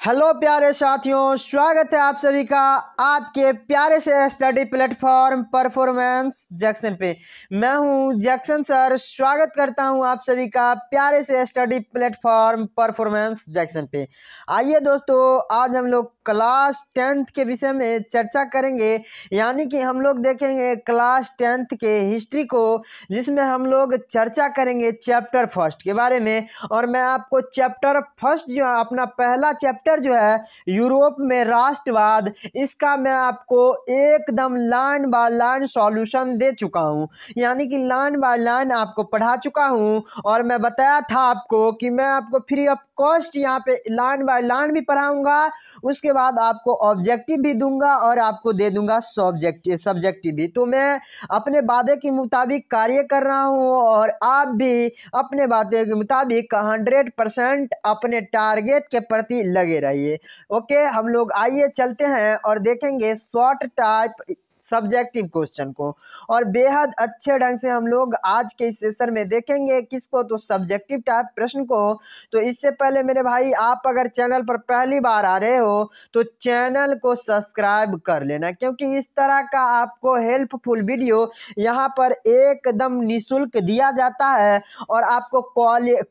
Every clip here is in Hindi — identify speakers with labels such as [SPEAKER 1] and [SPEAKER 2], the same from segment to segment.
[SPEAKER 1] हेलो प्यारे साथियों, स्वागत है आप सभी का आपके प्यारे से स्टडी प्लेटफॉर्म परफॉर्मेंस जैक्सन पे। मैं हूं जैक्सन सर, स्वागत करता हूं आप सभी का प्यारे से स्टडी प्लेटफॉर्म परफॉर्मेंस जैक्सन पे। आइए दोस्तों, आज हम लोग क्लास 10th के विषय में चर्चा करेंगे, यानी कि हम लोग देखेंगे क्लास 10th के हिस्ट्री को, जिसमें हम लोग चर्चा करेंगे चैप्टर फर्स्ट के बारे में। और मैं आपको चैप्टर फर्स्ट जो है, अपना पहला चैप्टर जो है यूरोप में राष्ट्रवाद, इसका मैं आपको एकदम लाइन बाय लाइन सॉल्यूशन दे चुका हूं, यानी कि लाइन बाय लाइन आपको पढ़ा चुका हूं। और मैं बताया था आपको कि मैं आपको फ्री ऑफ कॉस्ट यहाँ पे लाइन बाय लाइन भी पढ़ाऊंगा, उसके बाद आपको ऑब्जेक्टिव भी दूंगा और आपको दे दूंगा सब्जेक्टिव भी। तो मैं अपने वादे के मुताबिक कार्य कर रहा हूँ और आप भी अपने वादे के मुताबिक 100% अपने टारगेट के प्रति लगे रहिए। ओके, हम लोग आइए चलते हैं और देखेंगे शॉर्ट टाइप सब्जेक्टिव क्वेश्चन को, और बेहद अच्छे ढंग से हम लोग आज के इस सेशन में देखेंगे किसको, तो सब्जेक्टिव टाइप प्रश्न को। तो इससे पहले मेरे भाई, आप अगर चैनल पर पहली बार आ रहे हो तो चैनल को सब्सक्राइब कर लेना, क्योंकि इस तरह का आपको हेल्पफुल वीडियो यहाँ पर एकदम निःशुल्क दिया जाता है और आपको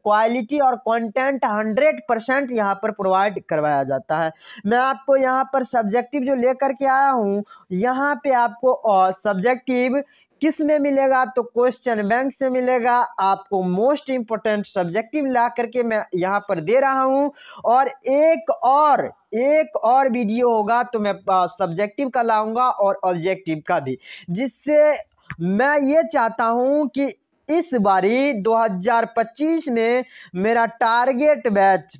[SPEAKER 1] क्वालिटी और कंटेंट 100% यहाँ पर प्रोवाइड करवाया जाता है। मैं आपको यहाँ पर सब्जेक्टिव जो लेकर के आया हूँ, यहाँ पे आपको सब्जेक्टिव किस में मिलेगा, तो क्वेश्चन बैंक से मिलेगा। आपको मोस्ट इंपोर्टेंट सब्जेक्टिव ला करके मैं यहाँ पर दे रहा हूँ। और एक और वीडियो होगा तो मैं सब्जेक्टिव का लाऊंगा और ऑब्जेक्टिव का भी, जिससे मैं ये चाहता हूँ कि इस बारी 2025 में मेरा टारगेट बैच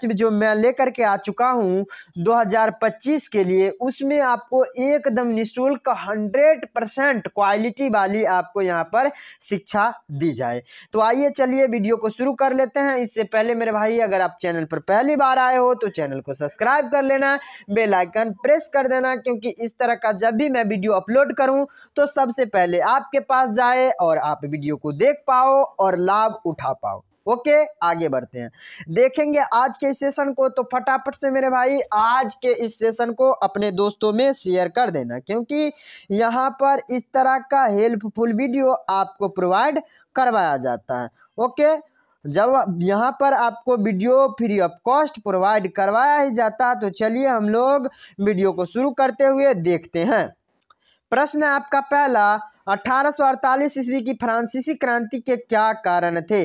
[SPEAKER 1] जो मैं लेकर के आ चुका हूं 2025 के लिए, उसमें आपको एकदम निःशुल्क 100% क्वालिटी वाली आपको यहां पर शिक्षा दी जाए। तो आइए चलिए वीडियो को शुरू कर लेते हैं। इससे पहले मेरे भाई, अगर आप चैनल पर पहली बार आए हो तो चैनल को सब्सक्राइब कर लेना, बेल आइकन प्रेस कर देना, क्योंकि इस तरह का जब भी मैं वीडियो अपलोड करूं तो सबसे पहले आपके पास जाए और आप वीडियो को देख पाओ और लाभ उठा पाओ। ओके, आगे बढ़ते हैं, देखेंगे आज के इस सेशन को। तो फटाफट से मेरे भाई आज के इस सेशन को अपने दोस्तों में शेयर कर देना, क्योंकि यहाँ पर इस तरह का हेल्पफुल वीडियो आपको प्रोवाइड करवाया जाता है। ओके, जब यहाँ पर आपको video free of cost provide करवाया ही जाता है, तो चलिए हम लोग वीडियो को शुरू करते हुए देखते हैं। प्रश्न है आपका पहला, 1848 ईस्वी की फ्रांसीसी क्रांति के क्या कारण थे?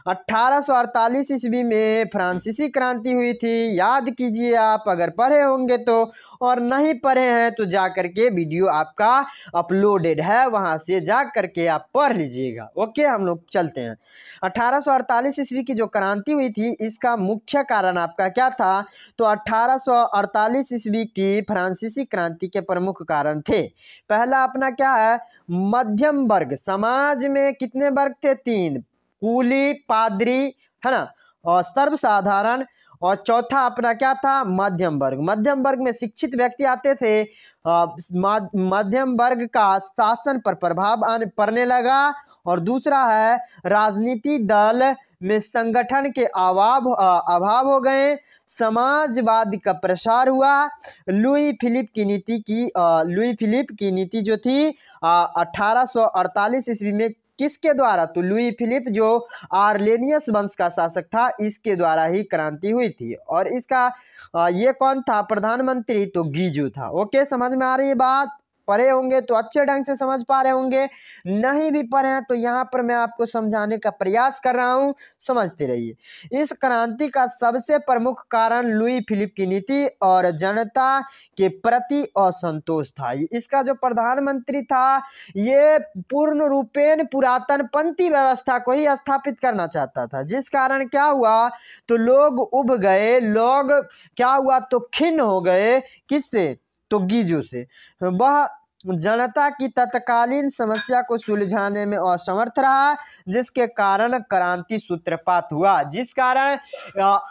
[SPEAKER 1] 1848 ईस्वी में फ्रांसीसी क्रांति हुई थी, याद कीजिए आप, अगर पढ़े होंगे तो, और नहीं पढ़े हैं तो जा करके वीडियो आपका अपलोडेड है, वहां से जा करके आप पढ़ लीजिएगा। ओके, हम लोग चलते हैं। 1848 ईस्वी की जो क्रांति हुई थी, इसका मुख्य कारण आपका क्या था? तो 1848 ईस्वी की फ्रांसीसी क्रांति के प्रमुख कारण थे। पहला अपना क्या है, मध्यम वर्ग। समाज में कितने वर्ग थे? 3, कूली, पादरी, है ना, और सर्वसाधारण। और चौथा अपना क्या था? मध्यम वर्ग। मध्यम वर्ग में शिक्षित व्यक्ति आते थे। मध्यम वर्ग का शासन पर प्रभाव पड़ने लगा। और दूसरा है, राजनीति दल में संगठन के अभाव हो गए। समाजवाद का प्रसार हुआ। लुई फिलिप की नीति जो थी 1848 ईस्वी में किसके द्वारा? तो लुई फिलिप जो आर्लेनियस वंश का शासक था, इसके द्वारा ही क्रांति हुई थी। और इसका ये कौन था प्रधानमंत्री? तो गीजू था। ओके, समझ में आ रही है बात? पढ़े होंगे तो अच्छे ढंग से समझ पा रहे होंगे, नहीं भी पढ़े हैं तो यहाँ पर मैं आपको समझाने का प्रयास कर रहा हूँ, समझते रहिए। इस क्रांति का सबसे प्रमुख कारण लुई फिलिप की नीति और जनता के प्रति असंतोष था। इसका जो प्रधानमंत्री था, ये पूर्ण रूपेण पुरातनपंथी व्यवस्था को ही स्थापित करना चाहता था, जिस कारण क्या हुआ, तो लोग उब गए, लोग क्या हुआ, तो खिन्न हो गए। किससे? तो गीजू से। वह जनता की तत्कालीन समस्या को सुलझाने में असमर्थ रहा, जिसके कारण क्रांति सूत्रपात हुआ। जिस कारण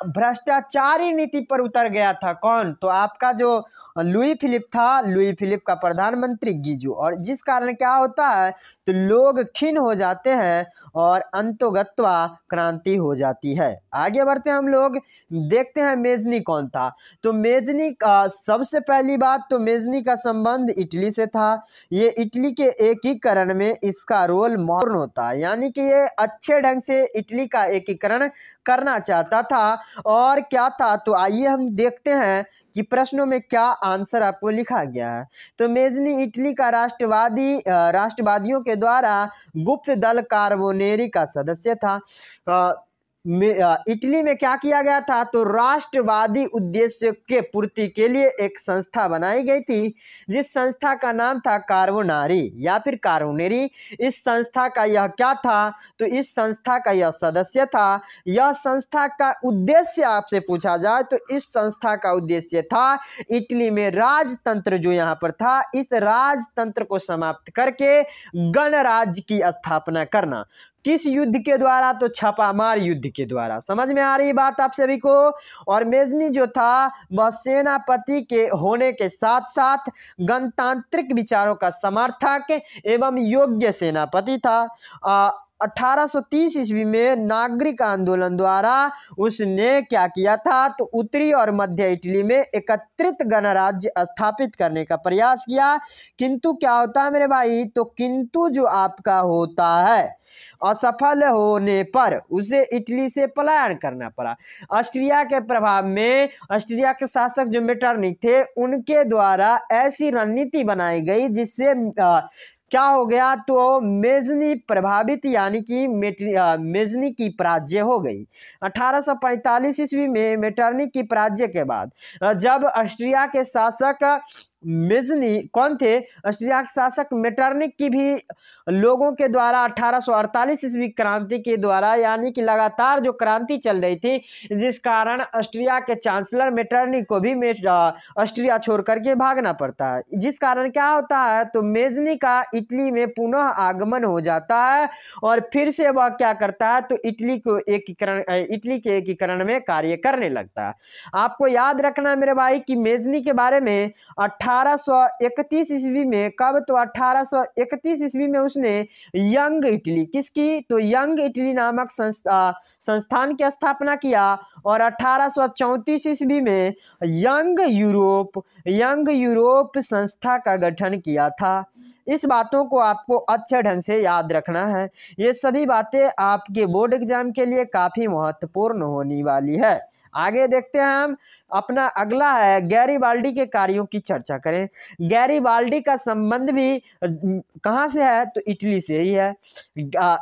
[SPEAKER 1] भ्रष्टाचारी नीति पर उतर गया था कौन? तो आपका जो लुई फिलिप था, लुई फिलिप का प्रधानमंत्री गीजू। और जिस कारण क्या होता है तो लोग खिन्न हो जाते हैं और अंतोगत्वा क्रांति हो जाती है। आगे बढ़ते हैं हम लोग, देखते हैं मेजनी कौन था। तो मेजनी सबसे पहली बात तो मेजनी का संबंध इटली से था। ये इटली के एकीकरण में इसका रोल महत्वपूर्ण होता है, यानी कि ये अच्छे ढंग से इटली का एकीकरण करना चाहता था। और क्या था तो आइए हम देखते हैं कि प्रश्नों में क्या आंसर आपको लिखा गया है। तो मेजनी इटली का राष्ट्रवादियों के द्वारा गुप्त दल कार्बोनेरी का सदस्य था। इटली में क्या किया गया था तो राष्ट्रवादी उद्देश्य के पूर्ति के लिए एक संस्था बनाई गई थी, जिस संस्था का नाम था कार्बोनारी या फिर कार्बोनेरी। इस संस्था का यह क्या था तो इस संस्था का यह सदस्य था। यह संस्था का उद्देश्य आपसे पूछा जाए तो इस संस्था का उद्देश्य था इटली में राजतंत्र जो यहाँ पर था, इस राजतंत्र को समाप्त करके गणराज्य की स्थापना करना। किस युद्ध के द्वारा तो छापामार युद्ध के द्वारा। समझ में आ रही बात आप सभी को। और मेजनी जो था वह सेनापति के होने के साथ साथ गणतांत्रिक विचारों का समर्थक एवं योग्य सेनापति था। 1830 ईस्वी में नागरिक आंदोलन द्वारा उसने क्या किया था तो उत्तरी और मध्य इटली में एकत्रित गणराज्य स्थापित करने का प्रयास किया। किंतु क्या होता है मेरे भाई, तो किंतु जो आपका होता है असफल होने पर उसे इटली से पलायन करना पड़ा। ऑस्ट्रिया के प्रभाव में ऑस्ट्रिया के शासक जो मेटरनिख थे उनके द्वारा ऐसी रणनीति बनाई गई जिससे क्या हो गया तो मेजनी प्रभावित, यानी कि मेजनी की पराजय हो गई। 1845 ईस्वी में मेटरनिख की पराजय के बाद जब ऑस्ट्रिया के शासक मेजनी कौन थे, ऑस्ट्रिया के शासक मेटरनिख की भी लोगों के द्वारा 1848 ईस्वी क्रांति के द्वारा, यानी कि लगातार जो क्रांति चल रही थी, जिस कारण ऑस्ट्रिया के चांसलर मेटरनिख को भी ऑस्ट्रिया छोड़ करके भागना पड़ता है। जिस कारण क्या होता है तो मेजनी का इटली में पुनः आगमन हो जाता है और फिर से वह क्या करता है तो इटली के एकीकरण में कार्य करने लगता है। आपको याद रखना है मेरे भाई कि मेजनी के बारे में 1831 ईस्वी में, कब तो 1831 ईस्वी में उसने यंग इटली, किसकी तो यंग इटली नामक संस्थान की स्थापना किया। और 1834 ईस्वी में यंग यूरोप संस्था का गठन किया था। इस बातों को आपको अच्छे ढंग से याद रखना है। ये सभी बातें आपके बोर्ड एग्जाम के लिए काफ़ी महत्वपूर्ण होने वाली है। आगे देखते हैं हम, अपना अगला है गैरीबाल्डी के कार्यों की चर्चा करें। गैरीबाल्डी का संबंध भी कहाँ से है तो इटली से ही है।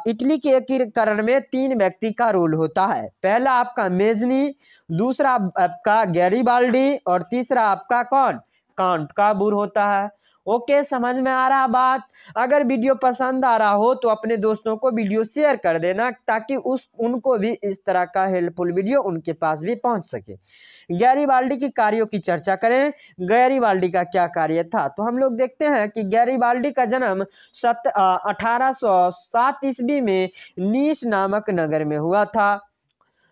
[SPEAKER 1] इटली के एकीकरण में 3 व्यक्ति का रोल होता है। पहला आपका मेजनी, दूसरा आपका गैरीबाल्डी और तीसरा आपका कौन, काउंट काबूर होता है। ओके, समझ में आ रहा बात। अगर वीडियो पसंद आ रहा हो तो अपने दोस्तों को वीडियो शेयर कर देना ताकि उनको भी इस तरह का हेल्पफुल वीडियो उनके पास भी पहुंच सके। गैरीबाल्डी की कार्यों की चर्चा करें। गैरीबाल्डी का क्या कार्य था तो हम लोग देखते हैं कि गैरीबाल्डी का जन्म 1807 ईस्वी में नीस नामक नगर में हुआ था।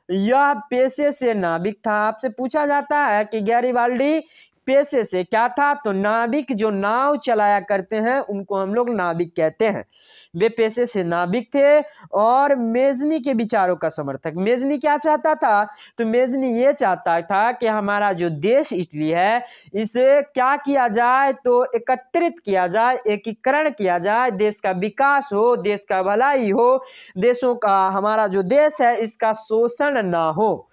[SPEAKER 1] यह पेशे से नाविक था। आपसे पूछा जाता है कि गैरीबाल्डी पेशे से क्या था तो नाविक, जो नाव चलाया करते हैं उनको हम लोग नाविक कहते हैं। वे पेशे से नाविक थे और मेजनी के विचारों का समर्थक। मेजनी क्या चाहता था तो मेजनी ये चाहता था कि हमारा जो देश इटली है इसे क्या किया जाए तो एकत्रित किया जाए, एकीकरण किया जाए, देश का विकास हो, देश का भलाई हो, देशों का, हमारा जो देश है इसका शोषण ना हो।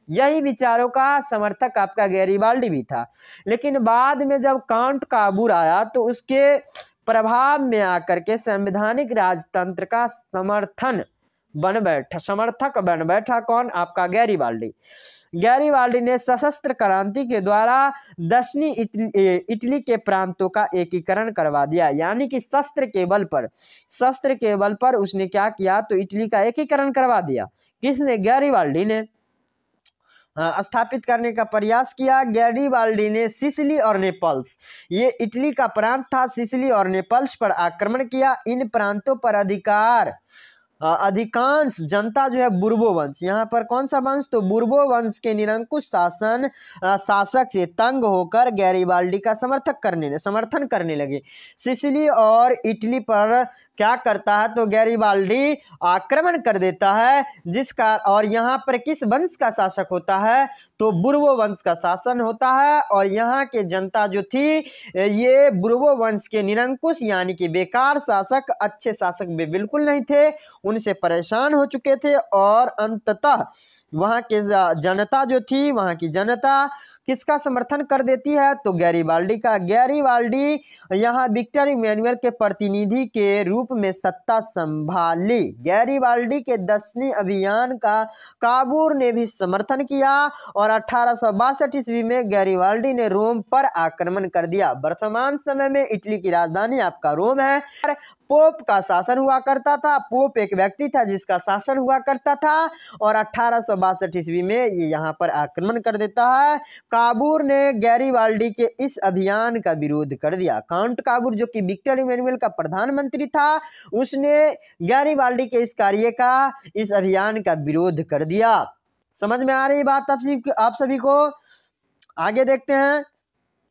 [SPEAKER 1] यही विचारों का समर्थक आपका गैरीबाल्डी भी था। लेकिन बाद में जब काउंट काबूर आया तो उसके प्रभाव में आकर के संवैधानिक राजतंत्र का समर्थक बन बैठा कौन, आपका गैरीबाल्डी। गैरीबाल्डी ने सशस्त्र क्रांति के द्वारा दक्षिणी इटली के प्रांतों का एकीकरण करवा दिया, यानी कि शस्त्र के बल पर उसने क्या किया तो इटली का एकीकरण करवा दिया। किसने, गैरीबाल्डी ने। स्थापित करने का प्रयास किया। गैरिबाल्डी ने सिसिली और नेपल्स, ये इटली का प्रांत था, सिसिली और नेपल्स पर आक्रमण किया। इन प्रांतों पर अधिकांश जनता जो है बुर्बो वंश, यहाँ पर कौन सा वंश, तो बुर्बो वंश के निरंकुश शासक से तंग होकर गैरिबाल्डी का समर्थन करने लगे। सिसिली और इटली पर क्या करता है, तो गैरिबाल्डी आक्रमण कर देता है, और यहाँ पर किस वंश का शासक होता है, तो बुर्बो वंश का शासन होता है। और यहाँ के जनता जो थी ये बुर्बो वंश के निरंकुश यानी कि बेकार शासक, अच्छे शासक भी बिल्कुल नहीं थे, उनसे परेशान हो चुके थे। और अंततः वहाँ के जनता जो थी, वहाँ की जनता किसका समर्थन कर देती है, तो गैरिबाल्डी का। गैरिबाल्डी यहाँ विक्टर इमैनुअल के प्रतिनिधि के रूप में सत्ता संभाली। गैरिबाल्डी के दक्षिणी अभियान का काबूर ने भी समर्थन किया और 1862 ईस्वी में गैरिबाल्डी ने रोम पर आक्रमण कर दिया। वर्तमान समय में इटली की राजधानी आपका रोम है। पोप का शासन हुआ करता था, पोप एक व्यक्ति था जिसका शासन हुआ करता था, और 1862 ईस्वी में ये यहाँ पर आक्रमण कर देता है। काबूर ने गैरिबाल्डी के इस अभियान का विरोध कर दिया। काउंट काबूर जो कि विक्टर इमैनुअल का प्रधानमंत्री था, उसने गैरिबाल्डी के इस कार्य का, इस अभियान का विरोध कर दिया। समझ में आ रही बात आप सभी को? आगे देखते हैं।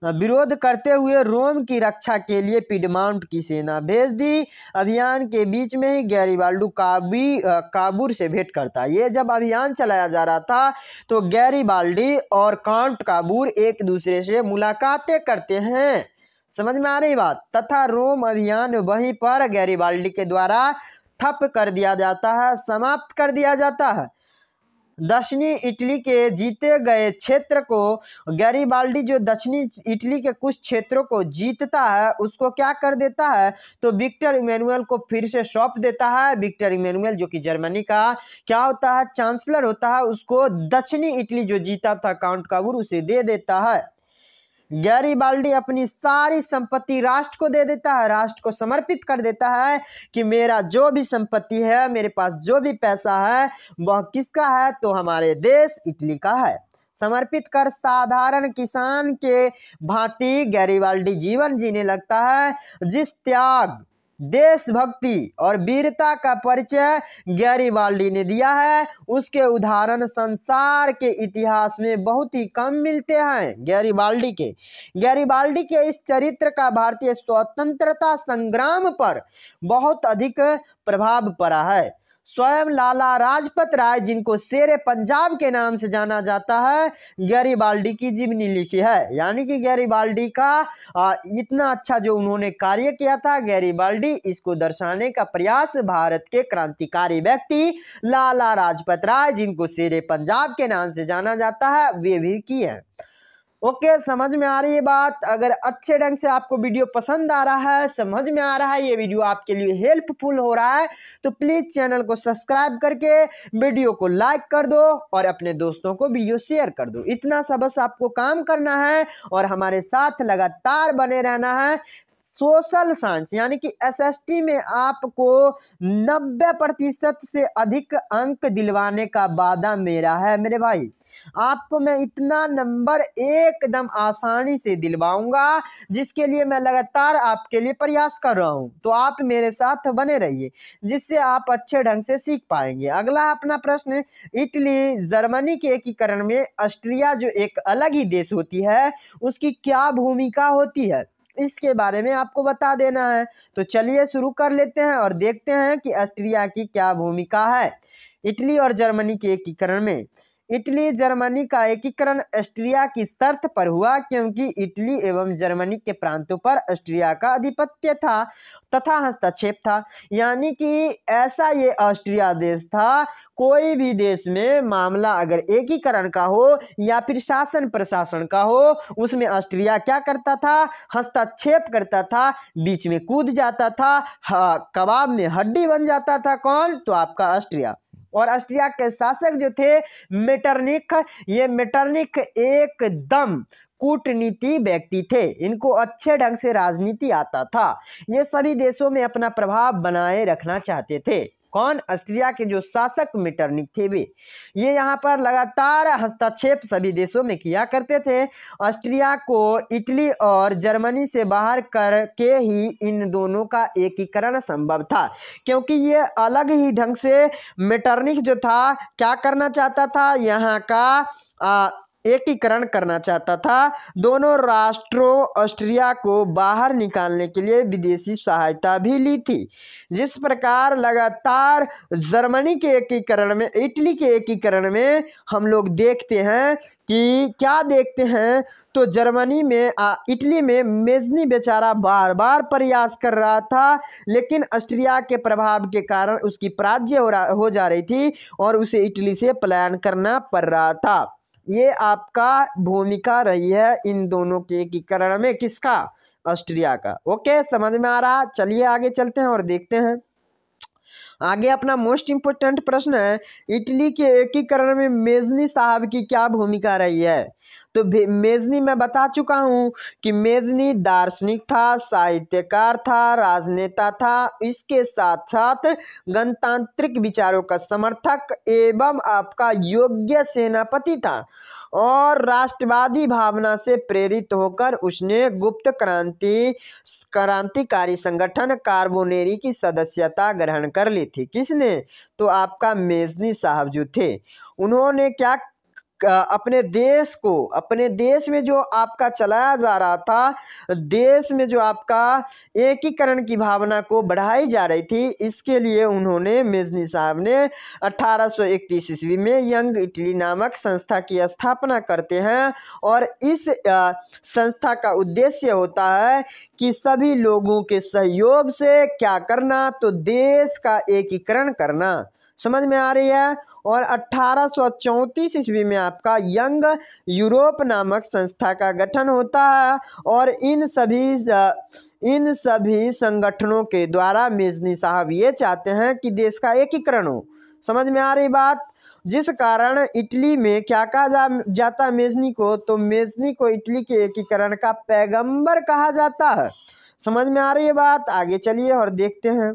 [SPEAKER 1] विरोध करते हुए रोम की रक्षा के लिए पिडमाउंट की सेना भेज दी। अभियान के बीच में ही गैरिबाल्डी काबूर से भेंट करता है। ये जब अभियान चलाया जा रहा था तो गैरिबाल्डी और काउंट काबूर एक दूसरे से मुलाकातें करते हैं। समझ में आ रही बात? तथा रोम अभियान वहीं पर गैरिबाल्डी के द्वारा ठप कर दिया जाता है, समाप्त कर दिया जाता है। दक्षिणी इटली के जीते गए क्षेत्र को गैरिबाल्डी जो दक्षिणी इटली के कुछ क्षेत्रों को जीतता है उसको क्या कर देता है, तो विक्टर इमैनुअल को फिर से सौंप देता है। विक्टर इमैनुअल जो कि जर्मनी का क्या होता है, चांसलर होता है, उसको दक्षिणी इटली जो जीता था काउंट काबूर उसे दे देता है। गैरिबाल्डी अपनी सारी संपत्ति राष्ट्र को दे देता है, राष्ट्र को समर्पित कर देता है कि मेरा जो भी संपत्ति है, मेरे पास जो भी पैसा है वह किसका है, तो हमारे देश इटली का है। समर्पित कर साधारण किसान के भांति गैरिबाल्डी जीवन जीने लगता है। जिस त्याग, देशभक्ति और वीरता का परिचय गैरिबाल्डी ने दिया है उसके उदाहरण संसार के इतिहास में बहुत ही कम मिलते हैं। गैरिबाल्डी के इस चरित्र का भारतीय स्वतंत्रता संग्राम पर बहुत अधिक प्रभाव पड़ा है। स्वयं लाला लाजपत राय जिनको शेरे पंजाब के नाम से जाना जाता है, गैरिबाल्डी की जीवनी लिखी है। यानी कि गैरिबाल्डी का इतना अच्छा जो उन्होंने कार्य किया था, गैरिबाल्डी इसको दर्शाने का प्रयास भारत के क्रांतिकारी व्यक्ति लाला लाजपत राय जिनको शेरे पंजाब के नाम से जाना जाता है वे भी किए हैं। ओके, समझ में आ रही है बात? अगर अच्छे ढंग से आपको वीडियो पसंद आ रहा है, समझ में आ रहा है, ये वीडियो आपके लिए हेल्पफुल हो रहा है, तो प्लीज़ चैनल को सब्सक्राइब करके वीडियो को लाइक कर दो और अपने दोस्तों को वीडियो शेयर कर दो। इतना सा बस आपको काम करना है और हमारे साथ लगातार बने रहना है। सोशल साइंस यानी कि एसएसटी में आपको 90% से अधिक अंक दिलवाने का वादा मेरा है मेरे भाई। आपको मैं इतना नंबर एकदम आसानी से दिलवाऊंगा जिसके लिए मैं लगातार आपके लिए प्रयास कर रहा हूं। तो आप मेरे साथ बने रहिए जिससे आप अच्छे ढंग से सीख पाएंगे। अगला अपना प्रश्न, इटली जर्मनी के एकीकरण में ऑस्ट्रिया जो एक अलग ही देश होती है उसकी क्या भूमिका होती है, इसके बारे में आपको बता देना है। तो चलिए शुरू कर लेते हैं और देखते हैं कि ऑस्ट्रिया की क्या भूमिका है इटली और जर्मनी के एकीकरण में। इटली जर्मनी का एकीकरण ऑस्ट्रिया की शर्त पर हुआ क्योंकि इटली एवं जर्मनी के प्रांतों पर ऑस्ट्रिया का आधिपत्य था तथा हस्तक्षेप था। यानी कि ऐसा ये ऑस्ट्रिया देश था, कोई भी देश में मामला अगर एकीकरण का हो या फिर शासन प्रशासन का हो उसमें ऑस्ट्रिया क्या करता था, हस्तक्षेप करता था, बीच में कूद जाता था, कबाब में हड्डी बन जाता था। कौन? तो आपका ऑस्ट्रिया। और ऑस्ट्रिया के शासक जो थे मेटरनिख, ये मेटरनिख एकदम कूटनीति व्यक्ति थे, इनको अच्छे ढंग से राजनीति आता था, ये सभी देशों में अपना प्रभाव बनाए रखना चाहते थे। कौन? ऑस्ट्रिया के जो शासक मेटरनिख थे वे। ये यहाँ पर लगातार हस्तक्षेप सभी देशों में किया करते थे। ऑस्ट्रिया को इटली और जर्मनी से बाहर करके ही इन दोनों का एकीकरण संभव था, क्योंकि ये अलग ही ढंग से मेटरनिख जो था क्या करना चाहता था, यहाँ का एकीकरण करना चाहता था। दोनों राष्ट्रों ऑस्ट्रिया को बाहर निकालने के लिए विदेशी सहायता भी ली थी। जिस प्रकार लगातार जर्मनी के एकीकरण में, इटली के एकीकरण में हम लोग देखते हैं कि क्या देखते हैं, तो जर्मनी में इटली में मेजनी बेचारा बार बार प्रयास कर रहा था, लेकिन ऑस्ट्रिया के प्रभाव के कारण उसकी पराजय हो जा रही थी और उसे इटली से पलायन करना पड़ रहा था। ये आपका भूमिका रही है इन दोनों के एकीकरण में, किसका? ऑस्ट्रिया का। ओके, समझ में आ रहा? चलिए आगे चलते हैं और देखते हैं। आगे अपना मोस्ट इम्पोर्टेंट प्रश्न है, इटली के एकीकरण में मेजनी साहब की क्या भूमिका रही है? तो मेजनी मैं बता चुका हूँ कि मेजनी दार्शनिक था, साहित्यकार था, राजनेता था, इसके साथ साथ गणतांत्रिक विचारों का समर्थक एवं आपका योग्य सेनापति था और राष्ट्रवादी भावना से प्रेरित होकर उसने गुप्त क्रांतिकारी संगठन कार्बोनेरी की सदस्यता ग्रहण कर ली थी। किसने? तो आपका मेजनी साहब जो थे, उन्होंने क्या अपने देश में जो आपका चलाया जा रहा था, देश में जो आपका एकीकरण की भावना को बढ़ाई जा रही थी, इसके लिए उन्होंने, मेजनी साहब ने 1831 ईस्वी में यंग इटली नामक संस्था की स्थापना करते हैं और इस संस्था का उद्देश्य होता है कि सभी लोगों के सहयोग से क्या करना, तो देश का एकीकरण करना। समझ में आ रही है? और 1834 ईस्वी में आपका यंग यूरोप नामक संस्था का गठन होता है और इन सभी संगठनों के द्वारा मेजनी साहब ये चाहते हैं कि देश का एकीकरण हो। समझ में आ रही बात? जिस कारण इटली में क्या कहा जाता है मेजनी को, तो मेजनी को इटली के एकीकरण का पैगंबर कहा जाता है। समझ में आ रही है बात? आगे चलिए और देखते हैं।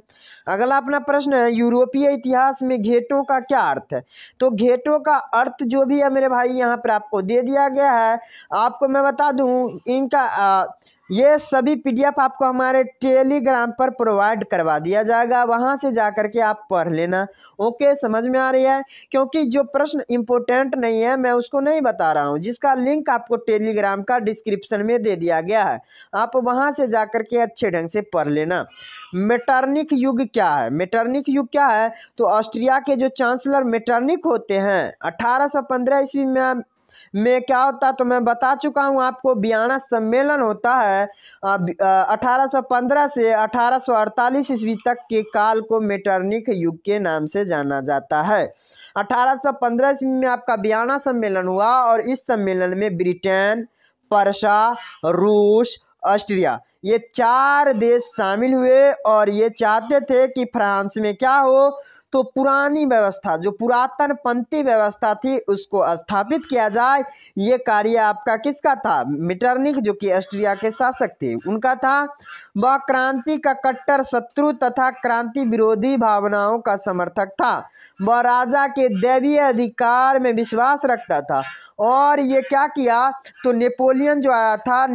[SPEAKER 1] अगला अपना प्रश्न है, यूरोपीय इतिहास में घेटों का क्या अर्थ है? तो घेटों का अर्थ जो भी है मेरे भाई यहाँ पर आपको दे दिया गया है। आपको मैं बता दूँ, इनका ये सभी PDF आपको हमारे टेलीग्राम पर प्रोवाइड करवा दिया जाएगा, वहाँ से जा कर के आप पढ़ लेना। ओके, समझ में आ रही है? क्योंकि जो प्रश्न इम्पोर्टेंट नहीं है मैं उसको नहीं बता रहा हूँ, जिसका लिंक आपको टेलीग्राम का डिस्क्रिप्शन में दे दिया गया है, आप वहाँ से जा कर के अच्छे ढंग से पढ़ लेना। मेटरनिख युग क्या है? मेटरनिख युग क्या है? तो ऑस्ट्रिया के जो चांसलर मेटरनिख होते हैं, 1815 ईस्वी में क्या होता है, तो मैं बता चुका हूँ आपको, वियना सम्मेलन होता है। 1815 से 1848 ईस्वी तक के काल को मेटरनिख युग के नाम से जाना जाता है। 1815 ईस्वी में आपका वियना सम्मेलन हुआ और इस सम्मेलन में ब्रिटेन, पर्सा, रूस, ऑस्ट्रिया, ये 4 देश शामिल हुए और ये चाहते थे कि फ्रांस में क्या हो, तो पुरानी व्यवस्था, जो पुरातन पंथी व्यवस्था थी, उसको स्थापित किया जाए। ये कार्य आपका किसका था? मेटरनिख, जो कि ऑस्ट्रिया के शासक थे, उनका था। वह क्रांति का कट्टर शत्रु तथा क्रांति विरोधी भावनाओं का समर्थक था। वह राजा के दैवीय अधिकार में विश्वास रखता था और ये क्या किया, तो नेपोलियन जो आया था,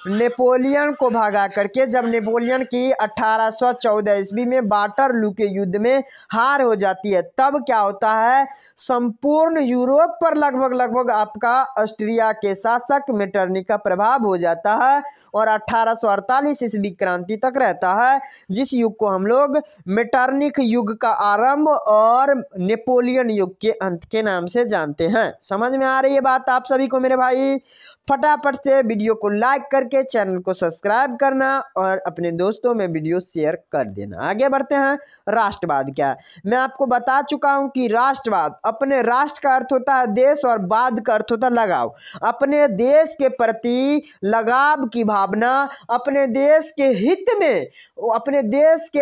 [SPEAKER 1] नेपोलियन को भगा करके, जब नेपोलियन की 1814 ईस्वी में वाटरलू के युद्ध में हार हो जाती है, तब क्या होता है, संपूर्ण यूरोप पर लगभग आपका ऑस्ट्रिया के शासक मेटरनिख का प्रभाव हो जाता है और 1848 ईस्वी क्रांति तक रहता है, जिस युग को हम लोग मेटरनिख युग का आरंभ और नेपोलियन युग के अंत के नाम से जानते हैं। समझ में आ रही है बात आप सभी को मेरे भाई? फटाफट से वीडियो को लाइक करके चैनल को सब्सक्राइब करना और अपने दोस्तों में वीडियो शेयर कर देना। आगे बढ़ते हैं। राष्ट्रवाद क्या है? मैं आपको बता चुका हूं कि राष्ट्रवाद, अपने राष्ट्र का अर्थ होता है देश और वाद का अर्थ होता है लगाव। अपने देश के प्रति लगाव की भावना, अपने देश के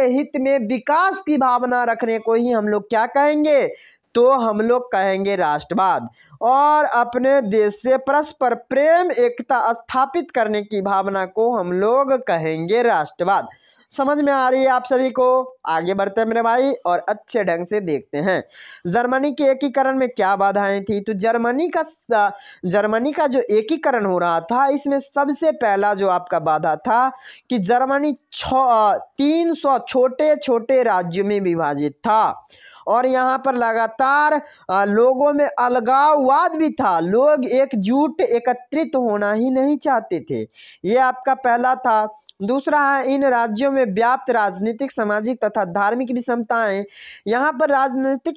[SPEAKER 1] हित में विकास की भावना रखने को ही हम लोग क्या कहेंगे, तो हम लोग कहेंगे राष्ट्रवाद। और अपने देश से परस्पर प्रेम एकता स्थापित करने की भावना को हम लोग कहेंगे राष्ट्रवाद। समझ में आ रही है आप सभी को? आगे बढ़ते हैं मेरे भाई और अच्छे ढंग से देखते हैं जर्मनी के एकीकरण में क्या बाधाएं थी। तो जर्मनी का जो एकीकरण हो रहा था, इसमें सबसे पहला जो आपका बाधा था कि जर्मनी 300 छोटे छोटे राज्यों में विभाजित था और यहाँ पर लगातार लोगों में अलगाववाद भी था। लोग एकजुट एकत्रित होना ही नहीं चाहते थे। ये आपका पहला था। दूसरा है, इन राज्यों में व्याप्त राजनीतिक, सामाजिक तथा धार्मिक विषमताएं। यहाँ पर राजनीतिक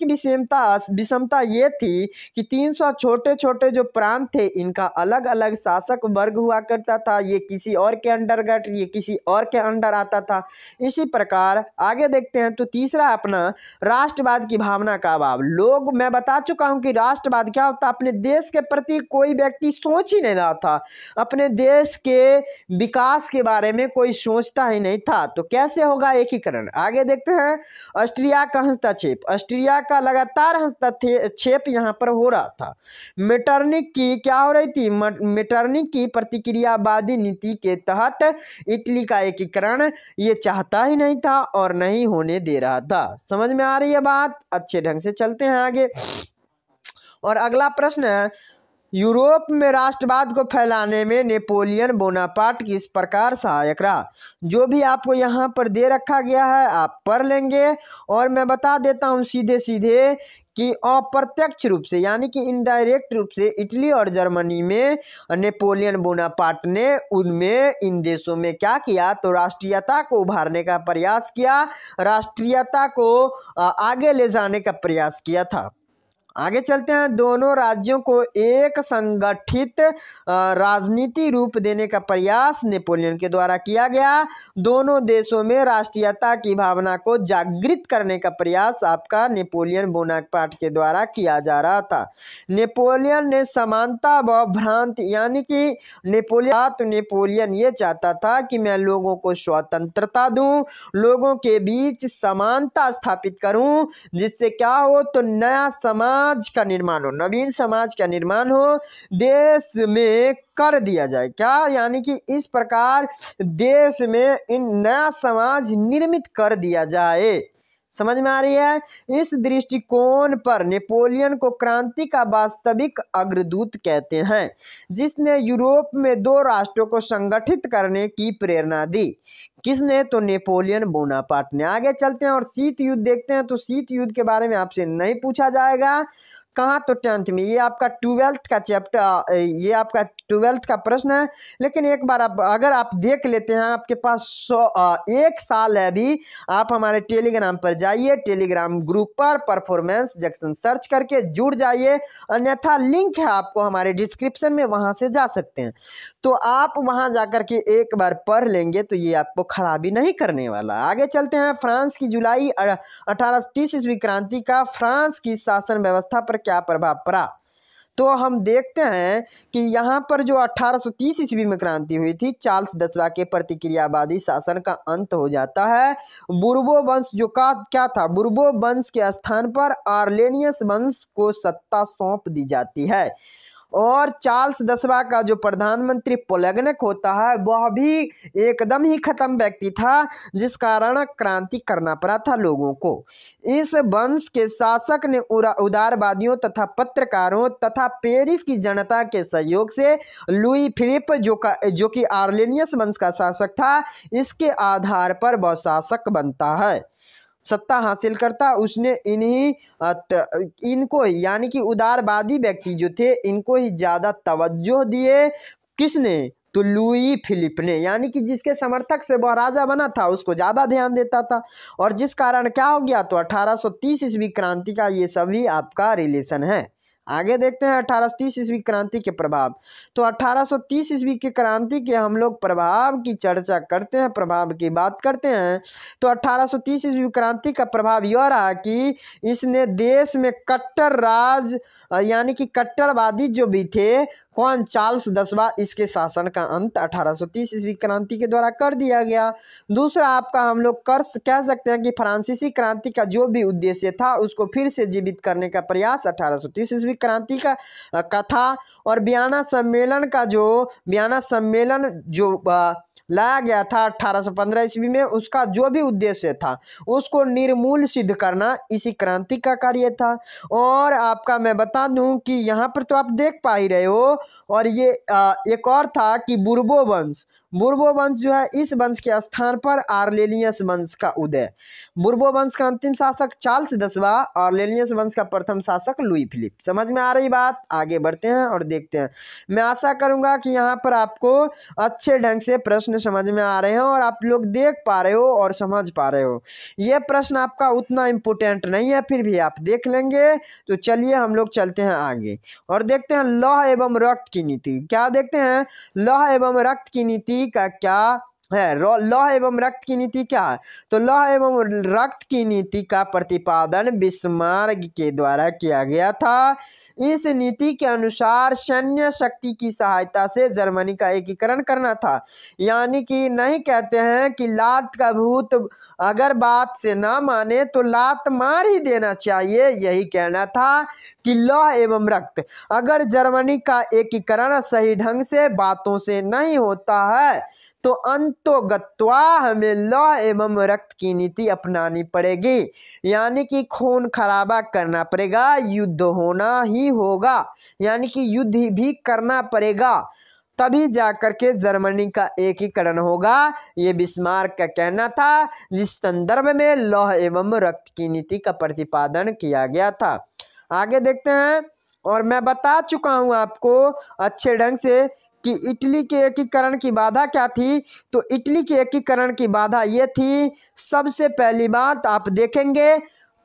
[SPEAKER 1] विषमता ये थी कि 300 छोटे छोटे जो प्रांत थे, इनका अलग अलग शासक वर्ग हुआ करता था। ये किसी और के अंडरगट, ये किसी और के अंडर आता था। इसी प्रकार आगे देखते हैं। तो तीसरा अपना राष्ट्रवाद की भावना का अभाव। मैं बता चुका हूं कि राष्ट्रवाद क्या होता है। अपने देश के प्रति कोई व्यक्ति सोच ही नहीं रहा था, अपने देश के विकास के बारे में कोई सोचता ही नहीं था। तो कैसे होगा एकीकरण? आगे देखते हैं। ऑस्ट्रिया का हस्तक्षेप। ऑस्ट्रिया का लगातार हस्तक्षेप यहाँ पर हो रहा था। मेटरनिक की क्या हो रही थी? मेटरनिक की प्रतिक्रियावादी नीति के तहत इटली का एकीकरण ये चाहता ही नहीं था और नहीं होने दे रहा था। समझ में आ रही है बात? अच्छे ढंग से चलते हैं आगे। और अगला प्रश्न है, यूरोप में राष्ट्रवाद को फैलाने में नेपोलियन बोनापार्ट किस प्रकार सहायक रहा? जो भी आपको यहाँ पर दे रखा गया है आप पढ़ लेंगे और मैं बता देता हूँ सीधे सीधे कि अप्रत्यक्ष रूप से यानी कि इनडायरेक्ट रूप से इटली और जर्मनी में नेपोलियन बोनापार्ट ने उनमें इन देशों में क्या किया? तो राष्ट्रीयता को उभारने का प्रयास किया, राष्ट्रीयता को आगे ले जाने का प्रयास किया था। आगे चलते हैं। दोनों राज्यों को एक संगठित राजनीति रूप देने का प्रयास नेपोलियन के द्वारा किया गया। दोनों देशों में राष्ट्रीयता की भावना को जागृत करने का प्रयास आपका नेपोलियन बोनापार्ट के द्वारा किया जा रहा था। नेपोलियन ने समानता व भ्रांति यानी कि नेपोलियन ये चाहता था कि मैं लोगों को स्वतंत्रता दूं, लोगों के बीच समानता स्थापित करूं, जिससे क्या हो? तो नया समाज का निर्माण हो, नवीन समाज का निर्माण हो, देश में कर दिया जाए। क्या? यानी कि इस प्रकार देश में इन नया समाज निर्मित कर दिया जाए। समझ में आ रही है? इस दृष्टिकोण पर नेपोलियन को क्रांति का वास्तविक अग्रदूत कहते हैं, जिसने यूरोप में दो राष्ट्रों को संगठित करने की प्रेरणा दी। किसने? तो नेपोलियन बोनापार्ट ने। आगे चलते हैं और शीत युद्ध देखते हैं। तो शीत युद्ध के बारे में आपसे नहीं पूछा जाएगा। कहाँ? तो 10th में। ये आपका 12th का चैप्टर, ये आपका 12th का प्रश्न है। लेकिन एक बार अगर आप देख लेते हैं, आपके पास 1 साल है अभी, आप हमारे टेलीग्राम पर जाइए, टेलीग्राम ग्रुप पर परफॉर्मेंस जंक्शन सर्च करके जुड़ जाइए, अन्यथा लिंक है आपको हमारे डिस्क्रिप्शन में, वहाँ से जा सकते हैं। तो आप वहाँ जाकर के एक बार पढ़ लेंगे तो ये आपको खराबी नहीं करने वाला। आगे चलते हैं। फ्रांस की जुलाई 1830 ईस्वी क्रांति का फ्रांस की शासन व्यवस्था पर क्या प्रभाव पड़ा? तो हम देखते हैं कि यहाँ पर जो 1830 ईस्वी में क्रांति हुई थी, चार्ल्स 10वां के प्रतिक्रियावादी शासन का अंत हो जाता है। बुर्बो वंश जो का क्या था? बुर्बो वंश के स्थान पर आर्लेनियस वंश को सत्ता सौंप दी जाती है और चार्ल्स 10वां का जो प्रधानमंत्री पोलैगनक होता है वह भी एकदम ही खत्म व्यक्ति था, जिस कारण क्रांति करना पड़ा था लोगों को। इस वंश के शासक ने उदारवादियों तथा पत्रकारों तथा पेरिस की जनता के सहयोग से लुई फिलिप जो कि आर्लेनियस वंश का शासक था, इसके आधार पर वह शासक बनता है, सत्ता हासिल करता। उसने इनको यानी कि उदारवादी व्यक्ति जो थे इनको ही ज़्यादा तवज्जो दिए। किसने? तो लुई फिलिप ने, यानी कि जिसके समर्थक से वह राजा बना था उसको ज़्यादा ध्यान देता था और जिस कारण क्या हो गया? तो 1830 ईस्वी क्रांति का ये सभी आपका रिलेशन है। आगे देखते हैं 1830 ईस्वी क्रांति के प्रभाव। तो 1830 ईस्वी की क्रांति के हम लोग प्रभाव की चर्चा करते हैं, प्रभाव की बात करते हैं। तो 1830 ईस्वी क्रांति का प्रभाव यह रहा कि इसने देश में कट्टर राज यानी कि कट्टरवादी जो भी थे, कौन? चार्ल्स 10वां, इसके शासन का अंत 1830 ईस्वी क्रांति के द्वारा कर दिया गया। दूसरा आपका हम लोग कह सकते हैं कि फ्रांसीसी क्रांति का जो भी उद्देश्य था उसको फिर से जीवित करने का प्रयास 1830 ईस्वी क्रांति का था। और वियना सम्मेलन लाया गया था 1815 ईस्वी में, उसका जो भी उद्देश्य था उसको निर्मूल सिद्ध करना इसी क्रांति का कार्य था। और आपका मैं बता दूं कि यहाँ पर तो आप देख पा ही रहे हो। और ये एक और था कि बुर्बो वंश, बुर्बो वंश जो है, इस वंश के स्थान पर आर्लेलियस वंश का उदय। बुर्बो वंश का अंतिम शासक चार्ल्स 10वां, आर्लेलियस वंश का प्रथम शासक लुई फिलिप। समझ में आ रही बात? आगे बढ़ते हैं और देखते हैं। मैं आशा करूंगा कि यहाँ पर आपको अच्छे ढंग से प्रश्न समझ में आ रहे हैं और आप लोग देख पा रहे हो और समझ पा रहे हो। ये प्रश्न आपका उतना इम्पोर्टेंट नहीं है, फिर भी आप देख लेंगे। तो चलिए हम लोग चलते हैं आगे और देखते हैं लौह एवं रक्त की नीति। क्या देखते हैं? लौह एवं रक्त की नीति का क्या है? लौह एवं रक्त की नीति क्या है? तो लौह एवं रक्त की नीति का प्रतिपादन बिस्मार्क के द्वारा किया गया था। इस नीति के अनुसार सैन्य शक्ति की सहायता से जर्मनी का एकीकरण करना था। यानी कि नहीं कहते हैं कि लात का भूत अगर बात से ना माने तो लात मार ही देना चाहिए, यही कहना था कि लौह एवं रक्त। अगर जर्मनी का एकीकरण सही ढंग से बातों से नहीं होता है तो अंतोगत्वा हमें लौह एवं रक्त की नीति अपनानी पड़ेगी। यानी कि खून खराबा करना पड़ेगा, युद्ध होना ही होगा, यानी कि युद्ध भी करना पड़ेगा, तभी जाकर के जर्मनी का एकीकरण होगा। ये बिस्मार्क का कहना था, जिस संदर्भ में लौह एवं रक्त की नीति का प्रतिपादन किया गया था। आगे देखते हैं। और मैं बता चुका हूं आपको अच्छे ढंग से कि इटली के एकीकरण की बाधा क्या थी। तो इटली के एकीकरण की बाधा ये थी, सबसे पहली बात आप देखेंगे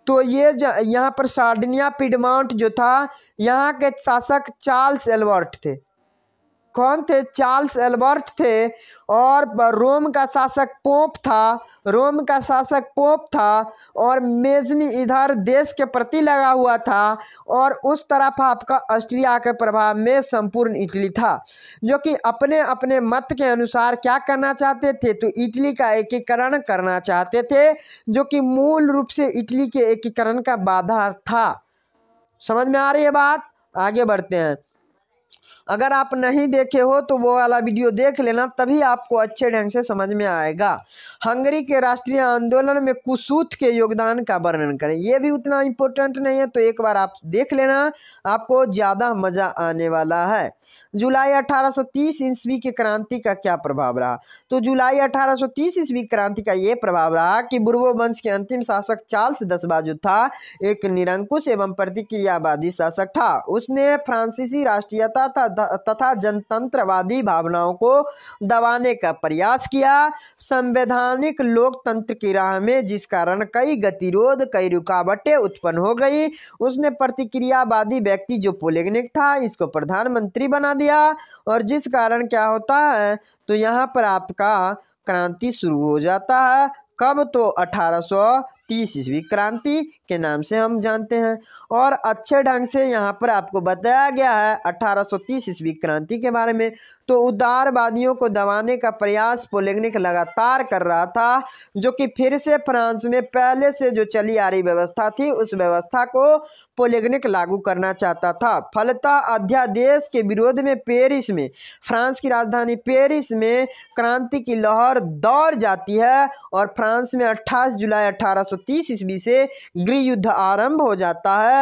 [SPEAKER 1] तो ये यहाँ पर सार्डिनिया पिडमॉन्ट जो था, यहाँ के शासक चार्ल्स एल्बर्ट थे। कौन थे? चार्ल्स एल्बर्ट थे। और रोम का शासक पोप था, रोम का शासक पोप था। और मेजनी इधर देश के प्रति लगा हुआ था और उस तरफ आपका ऑस्ट्रिया के प्रभाव में संपूर्ण इटली था, जो कि अपने अपने मत के अनुसार क्या करना चाहते थे? तो इटली का एकीकरण करना चाहते थे, जो कि मूल रूप से इटली के एकीकरण का बाधा था। समझ में आ रही है बात? आगे बढ़ते हैं। अगर आप नहीं देखे हो तो वो वाला वीडियो देख लेना, तभी आपको अच्छे ढंग से समझ में आएगा। हंगरी के राष्ट्रीय आंदोलन में कुसूत के योगदान का वर्णन करें। ये भी उतना इम्पोर्टेंट नहीं है, तो एक बार आप देख लेना, आपको ज़्यादा मज़ा आने वाला है। जुलाई 1830 ईस्वी की क्रांति का क्या प्रभाव रहा? तो जुलाई 1830 ईस्वी क्रांति का ये प्रभाव रहा कि बुर्बो वंश के अंतिम शासक चार्ल्स 10वां जो था, एक निरंकुश एवं प्रतिक्रियावादी शासक था। उसने फ्रांसीसी राष्ट्रीयता तथा जनतंत्रवादी भावनाओं को दबाने का प्रयास किया, संवैधानिक लोकतंत्र की राह में, जिस कारण कई गतिरोध, कई रुकावटें उत्पन्न हो गई। उसने प्रतिक्रियावादी व्यक्ति जो पोलेगनिक था, इसको प्रधानमंत्री बना दिया। और जिस कारण क्या होता है, तो यहाँ पर आपका क्रांति शुरू हो जाता है। कब? तो 1830 ईस्वी क्रांति के नाम से हम जानते हैं। और अच्छे ढंग से यहाँ पर आपको बताया गया है 1830 ईस्वी क्रांति के बारे में। तो उदारवादियों को दबाने का प्रयास पोलेगनिक लगातार कर रहा था, जो कि फिर से फ्रांस में पहले से जो चली आ रही व्यवस्था थी, उस व्यवस्था को पोलेगनिक लागू करना चाहता था। फलतः अध्यादेश के विरोध में पेरिस में, फ्रांस की राजधानी पेरिस में क्रांति की लहर दौड़ जाती है और फ्रांस में 28 जुलाई 1830 ईस्वी से गृह युद्ध आरंभ हो जाता है।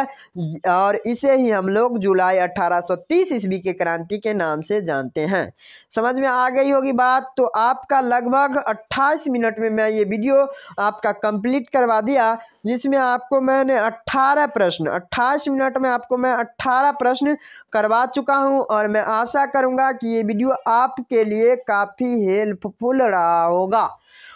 [SPEAKER 1] और इसे ही हम लोग जुलाई 1830 ईस्वी के क्रांति के नाम से जानते हैं। समझ में आ गई होगी बात? तो आपका लगभग 28 मिनट में मैं ये वीडियो आपका कंप्लीट करवा दिया, जिसमें आपको मैंने 18 प्रश्न, 28 मिनट में आपको मैं 18 प्रश्न करवा चुका हूं। और मैं आशा करूंगा कि ये वीडियो आपके लिए काफ़ी हेल्पफुल रहा होगा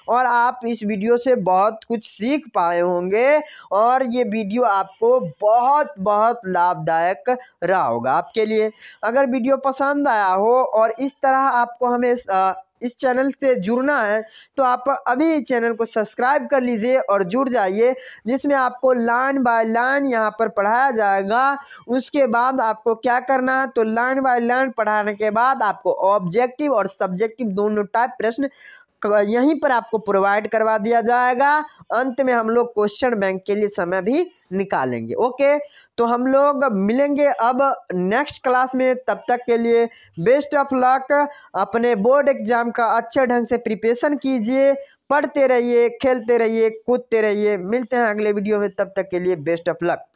[SPEAKER 1] और आप इस वीडियो से बहुत कुछ सीख पाए होंगे और ये वीडियो आपको बहुत बहुत लाभदायक रहा होगा आपके लिए। अगर वीडियो पसंद आया हो और इस तरह आपको हमें इस चैनल से जुड़ना है, तो आप अभी चैनल को सब्सक्राइब कर लीजिए और जुड़ जाइए, जिसमें आपको लाइन बाय लाइन यहाँ पर पढ़ाया जाएगा। उसके बाद आपको क्या करना है, तो लाइन बाय लाइन पढ़ाने के बाद आपको ऑब्जेक्टिव और सब्जेक्टिव दोनों टाइप प्रश्न यहीं पर आपको प्रोवाइड करवा दिया जाएगा। अंत में हम लोग क्वेश्चन बैंक के लिए समय भी निकालेंगे। ओके, तो हम लोग मिलेंगे अब नेक्स्ट क्लास में। तब तक के लिए बेस्ट ऑफ लक। अपने बोर्ड एग्जाम का अच्छे ढंग से प्रिपरेशन कीजिए, पढ़ते रहिए, खेलते रहिए, कूदते रहिए। मिलते हैं अगले वीडियो में, तब तक के लिए बेस्ट ऑफ लक।